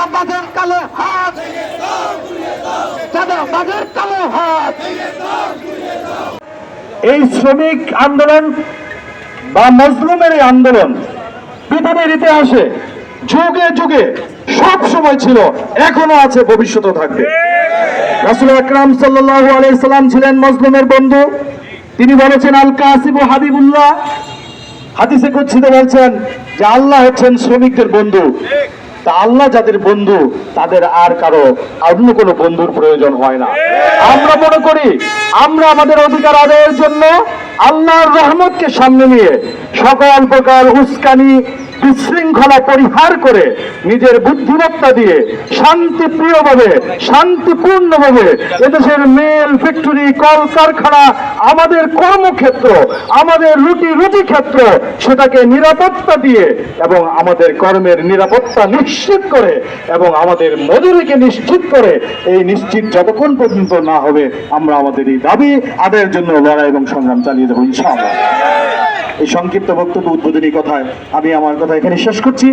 চাঁদাবাজের কালো হাত, চাঁদাবাজের কালো হাত। এই শ্রমিক আন্দোলন বা মজলুমের এই আন্দোলন পৃথিবীর ইতিহাসে যুগে যুগে সব সময় ছিল, এখনো আছে, ভবিষ্যতেও থাকবে। রাসূল আকরাম সাল্লাল্লাহু আলাইহি সাল্লাম ছিলেন মজলুমের বন্ধু। তিনি বলেছেন আল কাসিবু হাবিবুল্লাহ, হাদিসে কুদসিতে বলছেন যে আল্লাহ হচ্ছেন শ্রমিকদের বন্ধু। তা আল্লাহ যাদের বন্ধু তাদের আর কারো অন্য কোনো বন্ধুর প্রয়োজন হয় না। আমরা মনে করি আমরা আমাদের অধিকার আদায়ের জন্য আল্লাহর রহমতকে সামনে নিয়ে সকল প্রকার উস্কানি বিশৃঙ্খলা পরিহার করে নিজের বুদ্ধিমত্তা দিয়ে শান্তিপ্রিয়ভাবে শান্তিপূর্ণভাবে এদেশের মেল ফ্যাক্টরি কল কারখানা আমাদের কর্মক্ষেত্র আমাদের রুটি ক্ষেত্র সেটাকে নিরাপত্তা দিয়ে এবং আমাদের কর্মের নিরাপত্তা নিশ্চিত করে এবং আমাদের মজুরিকে নিশ্চিত করে এই নিশ্চিত যতক্ষণ পর্যন্ত না হবে আমরা আমাদের এই দাবি আদায়ের জন্য লড়াই এবং সংগ্রাম চালিয়ে যাবো ইনশাআল্লাহ। এই সংক্ষিপ্ত বক্তব্য উদ্বোধনী কথায় আমি আমার কথা এখানে শেষ করছি।